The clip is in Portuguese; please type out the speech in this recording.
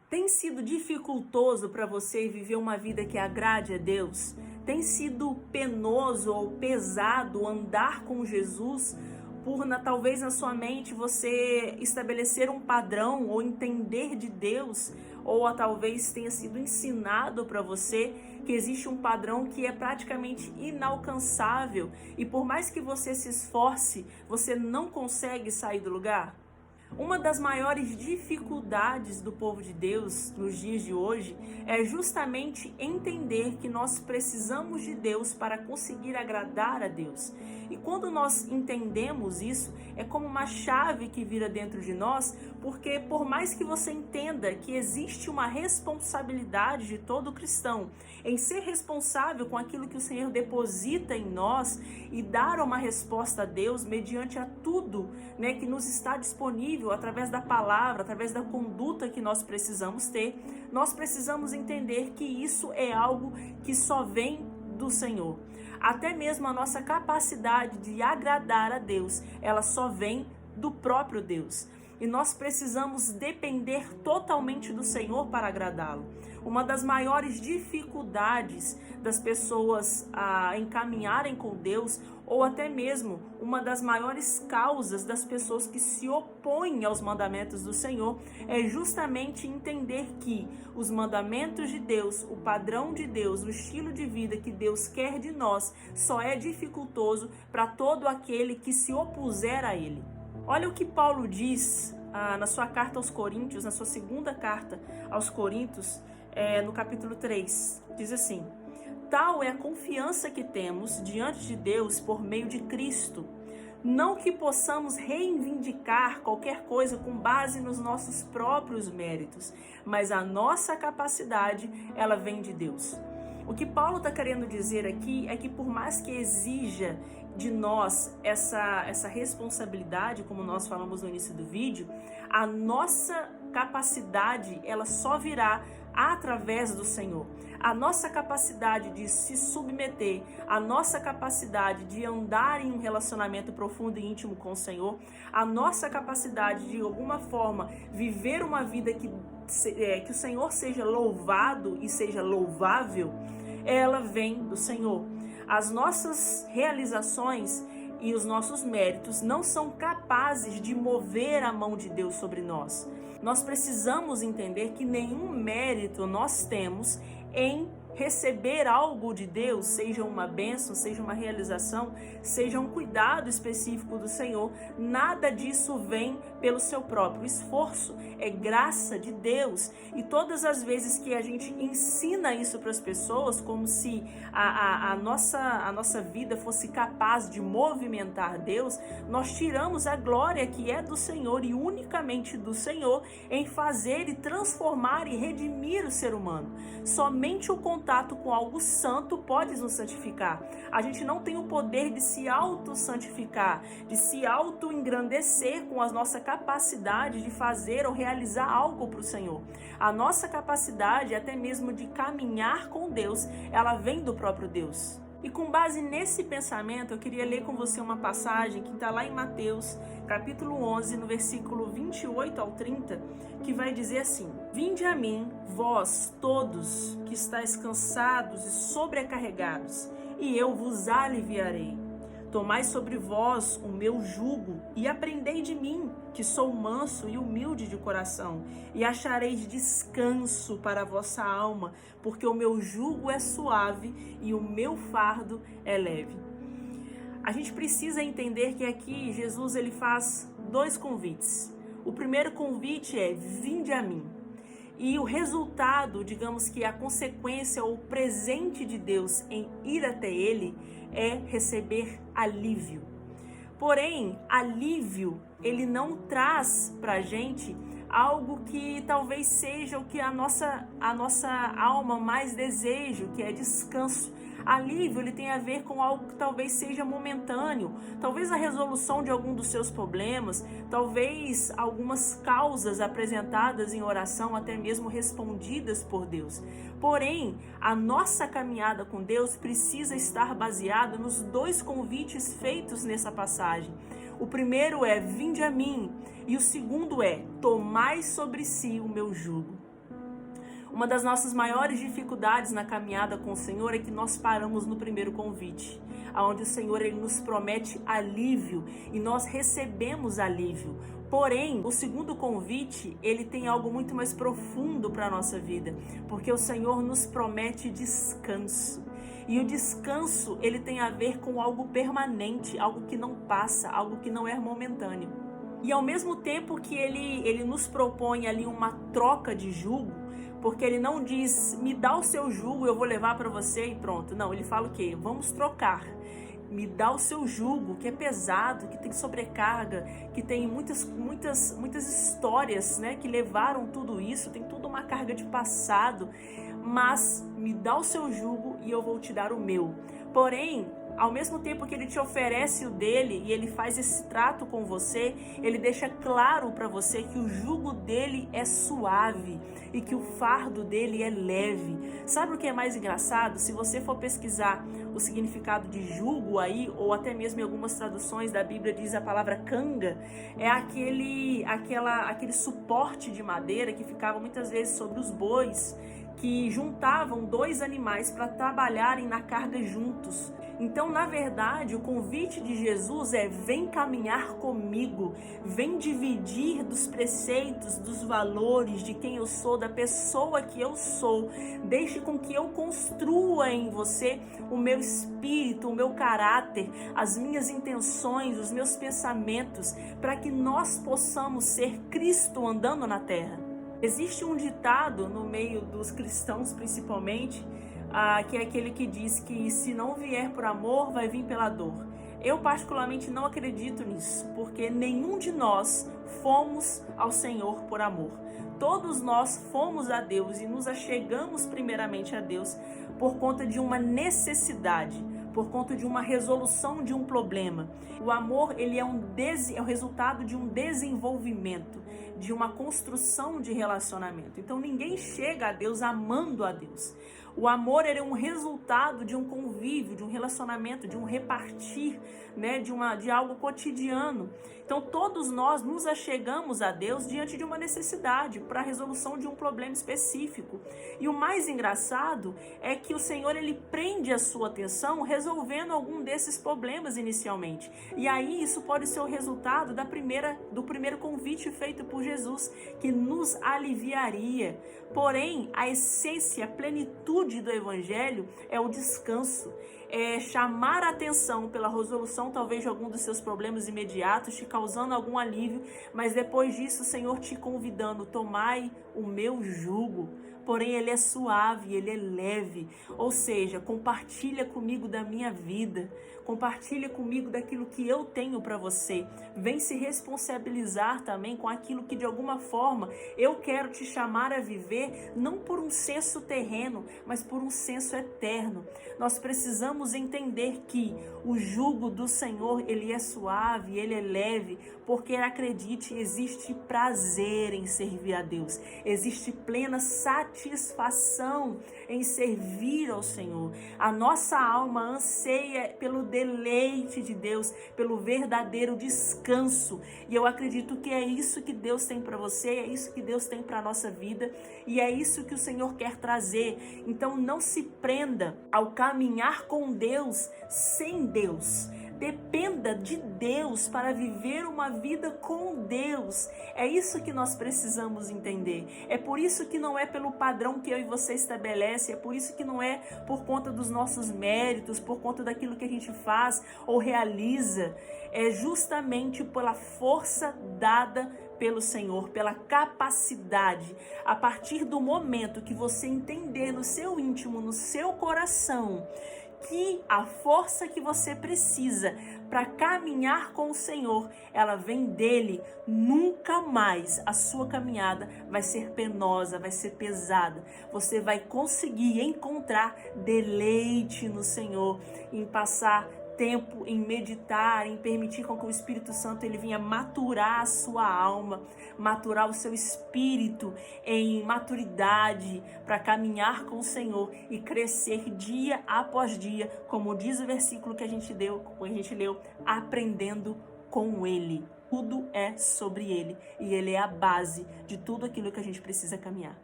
Tem sido dificultoso para você viver uma vida que agrade a Deus? Tem sido penoso ou pesado andar com Jesus talvez na sua mente você estabelecer um padrão ou entender de Deus, ou talvez tenha sido ensinado para você que existe um padrão que é praticamente inalcançável e por mais que você se esforce, você não consegue sair do lugar? Uma das maiores dificuldades do povo de Deus nos dias de hoje é justamente entender que nós precisamos de Deus para conseguir agradar a Deus. E quando nós entendemos isso, é como uma chave que vira dentro de nós, porque por mais que você entenda que existe uma responsabilidade de todo cristão em ser responsável com aquilo que o Senhor deposita em nós e dar uma resposta a Deus mediante a tudo, que nos está disponível através da palavra, através da conduta que nós precisamos ter, nós precisamos entender que isso é algo que só vem do Senhor. Até mesmo a nossa capacidade de agradar a Deus, ela só vem do próprio Deus. E nós precisamos depender totalmente do Senhor para agradá-lo. Uma das maiores dificuldades das pessoas a encaminharem com Deus, ou até mesmo uma das maiores causas das pessoas que se opõem aos mandamentos do Senhor, é justamente entender que os mandamentos de Deus, o padrão de Deus, o estilo de vida que Deus quer de nós, só é dificultoso para todo aquele que se opuser a Ele. Olha o que Paulo diz na sua carta aos Coríntios, na sua segunda carta aos Coríntios, no capítulo 3. Diz assim: tal é a confiança que temos diante de Deus por meio de Cristo. Não que possamos reivindicar qualquer coisa com base nos nossos próprios méritos, mas a nossa capacidade, ela vem de Deus. O que Paulo está querendo dizer aqui é que por mais que exija de nós essa responsabilidade, como nós falamos no início do vídeo, a nossa capacidade ela só virá através do Senhor. A nossa capacidade de se submeter, a nossa capacidade de andar em um relacionamento profundo e íntimo com o Senhor, a nossa capacidade de alguma forma viver uma vida que o Senhor seja louvado e seja louvável, ela vem do Senhor. As nossas realizações e os nossos méritos não são capazes de mover a mão de Deus sobre nós. Nós precisamos entender que nenhum mérito nós temos em receber algo de Deus, seja uma bênção, seja uma realização, seja um cuidado específico do Senhor. Nada disso vem pelo seu próprio esforço, é graça de Deus. E todas as vezes que a gente ensina isso para as pessoas, como se a nossa vida fosse capaz de movimentar Deus, nós tiramos a glória que é do Senhor e unicamente do Senhor em fazer e transformar e redimir o ser humano. Somente o contato com algo santo pode nos santificar. A gente não tem o poder de se auto-santificar, de se auto-engrandecer com a nossa capacidade de fazer ou realizar algo para o Senhor. A nossa capacidade, até mesmo de caminhar com Deus, ela vem do próprio Deus. E com base nesse pensamento, eu queria ler com você uma passagem que está lá em Mateus, capítulo 11, no versículo 28 ao 30, que vai dizer assim: vinde a mim, vós todos que estáis cansados e sobrecarregados, e eu vos aliviarei. Tomai sobre vós o meu jugo e aprendei de mim, que sou manso e humilde de coração, e achareis descanso para a vossa alma, porque o meu jugo é suave e o meu fardo é leve. A gente precisa entender que aqui Jesus ele faz dois convites. O primeiro convite é: vinde a mim. E o resultado, digamos que a consequência ou o presente de Deus em ir até Ele é receber alívio. Porém, alívio, ele não traz pra gente algo que talvez seja o que a nossa alma mais deseja, que é descanso. Alívio, ele tem a ver com algo que talvez seja momentâneo, talvez a resolução de algum dos seus problemas, talvez algumas causas apresentadas em oração, até mesmo respondidas por Deus. Porém, a nossa caminhada com Deus precisa estar baseada nos dois convites feitos nessa passagem. O primeiro é: vinde a mim, e o segundo é: tomai sobre si o meu jugo. Uma das nossas maiores dificuldades na caminhada com o Senhor é que nós paramos no primeiro convite, onde o Senhor ele nos promete alívio e nós recebemos alívio. Porém, o segundo convite, ele tem algo muito mais profundo para a nossa vida, porque o Senhor nos promete descanso. E o descanso, ele tem a ver com algo permanente, algo que não passa, algo que não é momentâneo. E ao mesmo tempo que ele nos propõe ali uma troca de jugo, porque ele não diz, me dá o seu jugo, eu vou levar para você e pronto. Não, ele fala o quê? Vamos trocar. Me dá o seu jugo, que é pesado, que tem sobrecarga, que tem muitas histórias, né, que levaram tudo isso, tem toda uma carga de passado, mas me dá o seu jugo e eu vou te dar o meu. Porém, ao mesmo tempo que ele te oferece o dele e ele faz esse trato com você, ele deixa claro para você que o jugo dele é suave e que o fardo dele é leve. Sabe o que é mais engraçado? Se você for pesquisar o significado de jugo aí, ou até mesmo em algumas traduções da Bíblia diz a palavra canga, é aquele suporte de madeira que ficava muitas vezes sobre os bois, que juntavam dois animais para trabalharem na carga juntos. Então, na verdade, o convite de Jesus é: vem caminhar comigo, vem dividir dos preceitos, dos valores, de quem eu sou, da pessoa que eu sou. Deixe com que eu construa em você o meu espírito, o meu caráter, as minhas intenções, os meus pensamentos, para que nós possamos ser Cristo andando na terra. Existe um ditado no meio dos cristãos, principalmente, que é aquele que diz que se não vier por amor, vai vir pela dor. Eu particularmente não acredito nisso, porque nenhum de nós fomos ao Senhor por amor. Todos nós fomos a Deus e nos achegamos primeiramente a Deus por conta de uma necessidade, por conta de uma resolução de um problema. O amor, ele é o resultado de um desenvolvimento, de uma construção de relacionamento. Então ninguém chega a Deus amando a Deus. O amor ele é um resultado de um convívio, de um relacionamento, de um repartir, né, de algo cotidiano. Então todos nós nos achegamos a Deus diante de uma necessidade, para a resolução de um problema específico. E o mais engraçado é que o Senhor ele prende a sua atenção resolvendo algum desses problemas inicialmente. E aí isso pode ser o resultado do primeiro convite feito por Jesus, que nos aliviaria. Porém, a essência, a plenitude do Evangelho é o descanso, é chamar a atenção pela resolução talvez de algum dos seus problemas imediatos, te causando algum alívio, mas depois disso o Senhor te convidando: tomai o meu jugo, porém ele é suave, ele é leve. Ou seja, compartilha comigo da minha vida, compartilha comigo daquilo que eu tenho para você. Vem se responsabilizar também com aquilo que de alguma forma eu quero te chamar a viver, não por um senso terreno, mas por um senso eterno. Nós precisamos entender que o jugo do Senhor, ele é suave, ele é leve, porque acredite, existe prazer em servir a Deus, existe plena satisfação em servir ao Senhor. A nossa alma anseia pelo deleite de Deus, pelo verdadeiro descanso, e eu acredito que é isso que Deus tem para você, é isso que Deus tem para a nossa vida, e é isso que o Senhor quer trazer. Então não se prenda ao caminhar com Deus sem Deus. Dependa de Deus para viver uma vida com Deus. É isso que nós precisamos entender. É por isso que não é pelo padrão que eu e você estabelece, é por isso que não é por conta dos nossos méritos, por conta daquilo que a gente faz ou realiza. É justamente pela força dada pelo Senhor, pela capacidade. A partir do momento que você entender no seu íntimo, no seu coração, que a força que você precisa para caminhar com o Senhor, ela vem dele, nunca mais a sua caminhada vai ser penosa, vai ser pesada. Você vai conseguir encontrar deleite no Senhor, em passar tempo em meditar, em permitir com que o Espírito Santo ele venha maturar a sua alma, maturar o seu espírito em maturidade para caminhar com o Senhor e crescer dia após dia, como diz o versículo que a gente leu, aprendendo com Ele. Tudo é sobre Ele e Ele é a base de tudo aquilo que a gente precisa caminhar.